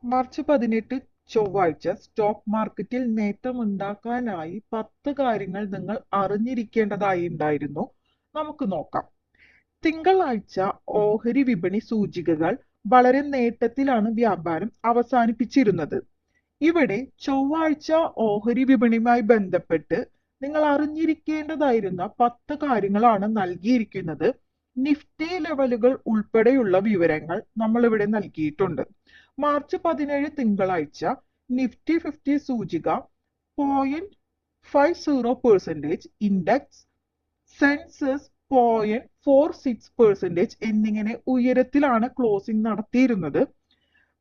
March 18 ചൊവ്വാഴ്ച stock മാർക്കറ്റിൽ നേട്ടമുണ്ടാക്കാനായി 10 കാര്യങ്ങൾ നിങ്ങൾ അറിഞ്ഞിരിക്കേണ്ടതായിട്ടുണ്ടായിരുന്നു. നമുക്ക് നോക്കാം. തിങ്കളാഴ്ച ഓഹരി വിപണി സൂചികകൾ വളരെ നേട്ടത്തിലാണ് വ്യാപാരം അവസാനിപ്പിച്ചിരുന്നത്. ഇവിടെ ചൊവ്വാഴ്ച ഓഹരി വിപണിയുമായി ബന്ധപ്പെട്ട് നിങ്ങൾ അറിഞ്ഞിരിക്കേണ്ടതായിരുന്ന 10 കാര്യങ്ങളാണ് നൽകിയിരിക്കുന്നത്. നിഫ്റ്റി ലെവലുകൾ ഉൾപ്പെടെയുള്ള വിവരങ്ങൾ നമ്മൾ ഇവിടെ നൽകിയിട്ടുണ്ട്. മാർച്ച് 17 തിങ്കളാഴ്ച നിഫ്റ്റി 50 സൂചിക 0.50%, ഇൻഡെക്സ് സെൻസസ് 0.46% എന്നിങ്ങനെ ഉയരത്തിലാണ് ക്ലോസിംഗ് നടത്തിയിരുന്നത്.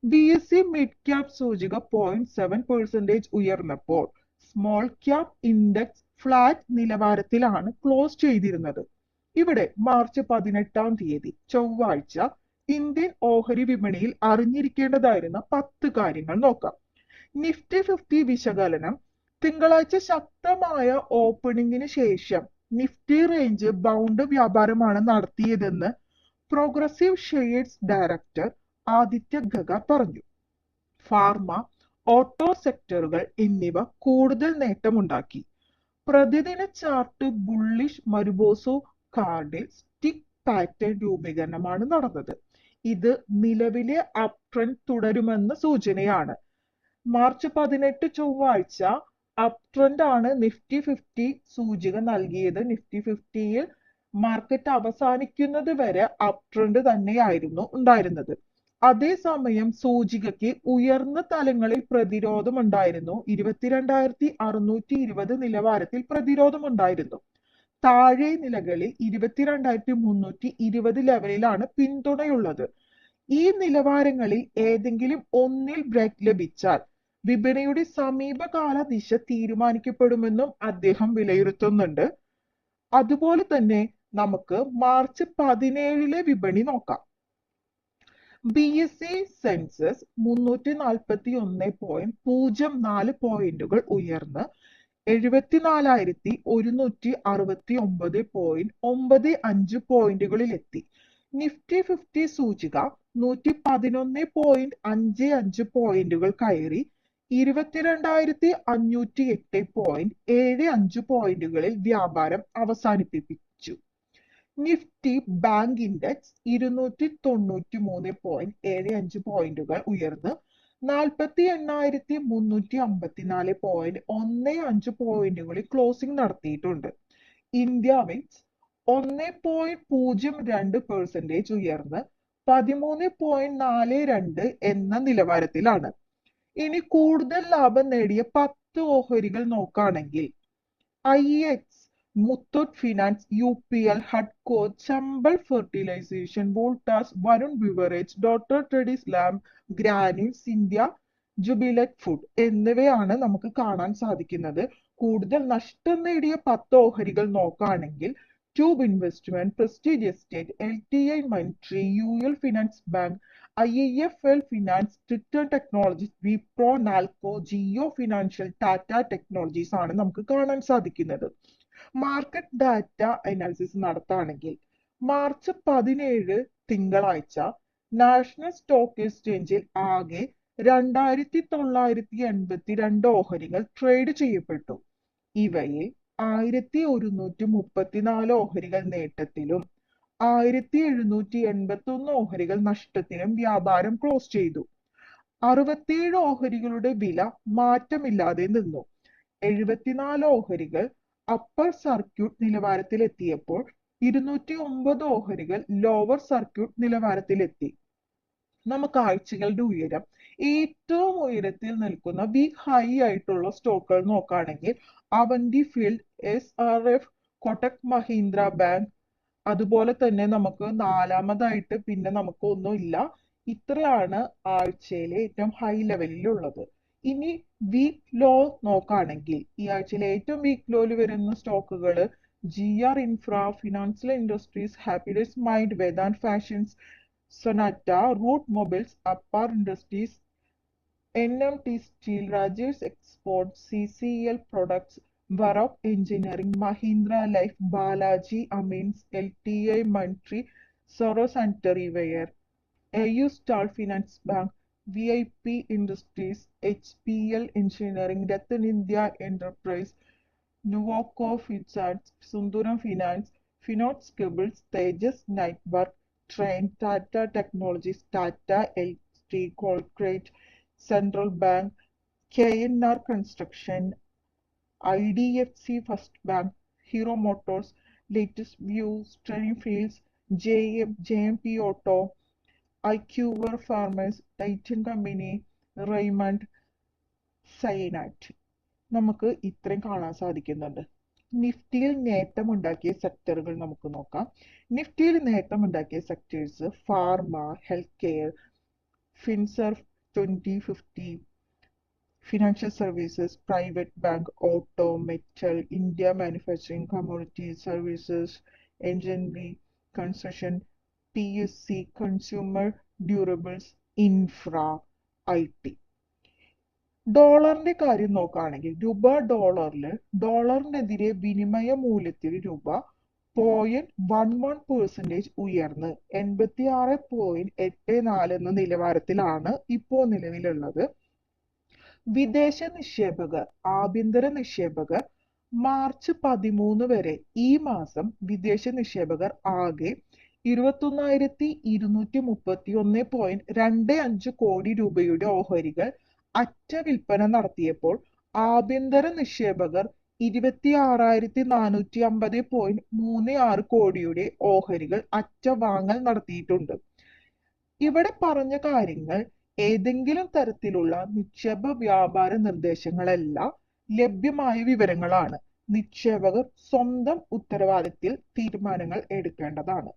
BSE മിഡ് ക്യാപ് സൂചിക 0.7% ഉയർന്നപ്പോൾ സ്മോൾ ക്യാപ് ഇൻഡെക്സ് ഫ്ലാറ്റ് നിലവാരത്തിലാണ് ക്ലോസ് ചെയ്തിരുന്നത്. ഇവിടെ മാർച്ച് 18 തീയതി ചൊവ്വാഴ്ച ഇന്ത്യൻ ഓഹരി വിപണിയിൽ അറിഞ്ഞിരിക്കേണ്ടതായിരുന്ന 10 കാര്യങ്ങൾ നോക്കാം. നിഫ്റ്റി 50 വിശകലനം. തിങ്കളാഴ്ച ശക്തമായ ഓപ്പണിംഗിന് ശേഷം നിഫ്റ്റി റേഞ്ച് ബൗണ്ട് വ്യാപാരമാണ് നടത്തിയതെന്ന് പ്രോഗ്രസീവ് ഷെയർസ് ഡയറക്ടർ ആദിത്യ ഗഗ പറഞ്ഞു. ഫാർമ, ഓട്ടോ സെക്ടറുകൾ എന്നിവ കൂടുതൽ നേട്ടമുണ്ടാക്കി. പ്രതിദിന ചാർട്ട് ബുള്ളിഷ് മരുബോസോ കാർഡിൽ സ്റ്റിക്ക് പാറ്റേൺ രൂപീകരണമാണ് നടന്നത്. ഇത് നിലവിലെ അപ് ട്രെൻഡ് തുടരുമെന്ന സൂചനയാണ്. മാർച്ച് 18 ചൊവ്വാഴ്ച അപ് ട്രെൻഡ് ആണ് നിഫ്റ്റി 50 സൂചിക നൽകിയത്. നിഫ്റ്റി 50യിൽ മാർക്കറ്റ് അവസാനിക്കുന്നത് വരെ അപ് ട്രെൻഡ് തന്നെയായിരുന്നു ഉണ്ടായിരുന്നത്. അതേസമയം സൂചികയ്ക്ക് ഉയർന്ന തലങ്ങളിൽ പ്രതിരോധമുണ്ടായിരുന്നു. 22,620 നിലവാരത്തിൽ പ്രതിരോധമുണ്ടായിരുന്നു. താഴെ നിലകളിൽ 22,320 ലെവലിലാണ് പിന്തുണയുള്ളത്. ഈ നിലവാരങ്ങളിൽ ഏതെങ്കിലും ഒന്നിൽ ബ്രേക്ക് ലഭിച്ചാൽ വിപണിയുടെ സമീപകാല ദിശ തീരുമാനിക്കപ്പെടുമെന്നും അദ്ദേഹം വിലയിരുത്തുന്നുണ്ട്. അതുപോലെ തന്നെ നമുക്ക് മാർച്ച് 17 വിപണി നോക്കാം. BSE സെൻസസ് 341.04 പോയിന്റുകൾ ഉയർന്ന് 74,169.95 പോയിന്റുകളിലെത്തി. നിഫ്റ്റി 50 സൂചിക 111.55 പോയിന്റുകൾ കയറി 22,508.75 പോയിന്റുകളിൽ വ്യാപാരം അവസാനിപ്പിച്ചു. നിഫ്റ്റി ബാങ്ക് ഇൻഡെക്സ് 293.75 പോയിന്റുകൾ ഉയർന്ന് 48,354.15 പോയിന്റുകളിൽ ക്ലോസിംഗ് നടത്തിയിട്ടുണ്ട്. ഇന്ത്യ വിക്സ് 1.02% ഉയർന്ന് 13.42 എന്ന നിലവാരത്തിലാണ്. ഇനി കൂടുതൽ ലാഭം നേടിയ 10 ഓഹരികൾ നോക്കുകയാണെങ്കിൽ IEX, മുത്തൂറ്റ് ഫിനാൻസ്, UPL, ഹഡ്കോ, Chambal fertilization, Voltas, Varun beverage, doctor Reddy's lab, granules India, jubilant food എന്നിവയാണ് നമുക്ക് കാണാൻ സാധിക്കുന്നത്. കൂടുതൽ നഷ്ടം നേടിയ 10 ഓഹരികൾ നോക്കുകയാണെങ്കിൽ Tube Investment, Prestige Estate, LTI Mindtree, UL Finance Bank, IIFL Finance, Twitter Technologies, Wipro, NALCO, Jio Financial, Tata Technologies ആണ് നമുക്ക് കാണാൻ സാധിക്കുന്നത്. മാർക്കറ്റ് ഡാറ്റ അനാലിസിസ് നടത്തുകയാണെങ്കിൽ മാർച്ച് 17 തിങ്കളാഴ്ച നാഷണൽ സ്റ്റോക്ക് എക്സ്ചേഞ്ചിൽ ആകെ 2,982 ഓഹരികൾ ട്രേഡ് ചെയ്യപ്പെട്ടു. ഇവയിൽ 1,134 ഓഹരികൾ നേട്ടത്തിലും 1,781 ഓഹരികൾ നഷ്ടത്തിലും വ്യാപാരം ക്ലോസ് ചെയ്തു. 67 ഓഹരികളുടെ വില മാറ്റമില്ലാതെ നിന്നു. 74 ഓഹരികൾ അപ്പർ സർക്യൂട്ട് നിലവാരത്തിലെത്തിയപ്പോൾ 209 ഓഹരികൾ ലോവർ സർക്യൂട്ട് നിലവാരത്തിലെത്തി. നമുക്ക് ആഴ്ചകളുടെ ഉയരം. ഏറ്റവും ഉയരത്തിൽ നിൽക്കുന്ന വീക്ക് ഹൈ ആയിട്ടുള്ള സ്റ്റോക്കുകൾ നോക്കുകയാണെങ്കിൽ Avanti field, SRF, Kotak Mahindra bank, അതുപോലെ തന്നെ നമുക്ക് നാലാമതായിട്ട് പിന്നെ നമുക്ക് ഒന്നുമില്ല. ഇത്രയാണ് ആഴ്ചയിലെ ഏറ്റവും ഹൈ ലെവലിലുള്ളത്. ഇനി വീക്ക് ലോ നോക്കുകയാണെങ്കിൽ ഈ ആഴ്ചയിലെ ഏറ്റവും വീക്ക് ലോയിൽ വരുന്ന സ്റ്റോക്കുകൾ GR infra, financial industries, happiness mind, Vedant fashions, Sonata, route mobiles, Apar industries, NMT steel, Rajesh export, CCL products, Varroc engineering, Mahindra life, Balaji amines, LTI Mindtree, സൊറോ sanitary ware, AU small finance bank, VIP Industries, HPL Engineering, Ratan India Enterprise, Nuvoco Fitzarts, Sundaram Finance, Finance Cables, Tejas Network, Train, Tata Technologies, Tata Elxsi, Colgate, Central Bank, KNR Construction, IDFC First Bank, Hero Motors, Latest View, Stringfields, JMP Auto, IQVer Farmers, Titan Company, Raymond, Cyanide. നമുക്ക് ഇത്രയും കാണാൻ സാധിക്കുന്നുണ്ട്. നിഫ്റ്റിയിൽ നേട്ടമുണ്ടാക്കിയ സെക്ടറുകൾ നമുക്ക് നോക്കാം. നിഫ്റ്റിയിൽ നേട്ടമുണ്ടാക്കിയ sectors pharma, health care, finserv 2050, financial services, private bank, auto, metal, India manufacturing, commodities, services, engineering, construction, PSC, consumer durables, infra, IT. ഡോളറിന്റെ കാര്യം നോക്കുകയാണെങ്കിൽ ഡോളറിനെതിരെ വിനിമയ മൂല്യത്തിൽ രൂപ 0.11% ഉയർന്ന് 86.84 എന്ന നിലവാരത്തിലാണ് ഇപ്പോൾ നിലവിലുള്ളത്. വിദേശ നിക്ഷേപകർ, ആഭ്യന്തര നിക്ഷേപകർ മാർച്ച് 13 വരെ ഈ മാസം വിദേശ നിക്ഷേപകർ ആകെ 21,231.25 കോടി രൂപയുടെ ഓഹരികൾ അറ്റ വിൽപ്പന നടത്തിയപ്പോൾ ആഭ്യന്തര നിക്ഷേപകർ 26,450.36 കോടിയുടെ ഓഹരികൾ അറ്റ വാങ്ങൽ നടത്തിയിട്ടുണ്ട്. ഇവിടെ പറഞ്ഞ കാര്യങ്ങൾ ഏതെങ്കിലും തരത്തിലുള്ള നിക്ഷേപ വ്യാപാര നിർദ്ദേശങ്ങളല്ല, ലഭ്യമായ വിവരങ്ങളാണ്. നിക്ഷേപകർ സ്വന്തം ഉത്തരവാദിത്തത്തിൽ തീരുമാനങ്ങൾ എടുക്കേണ്ടതാണ്.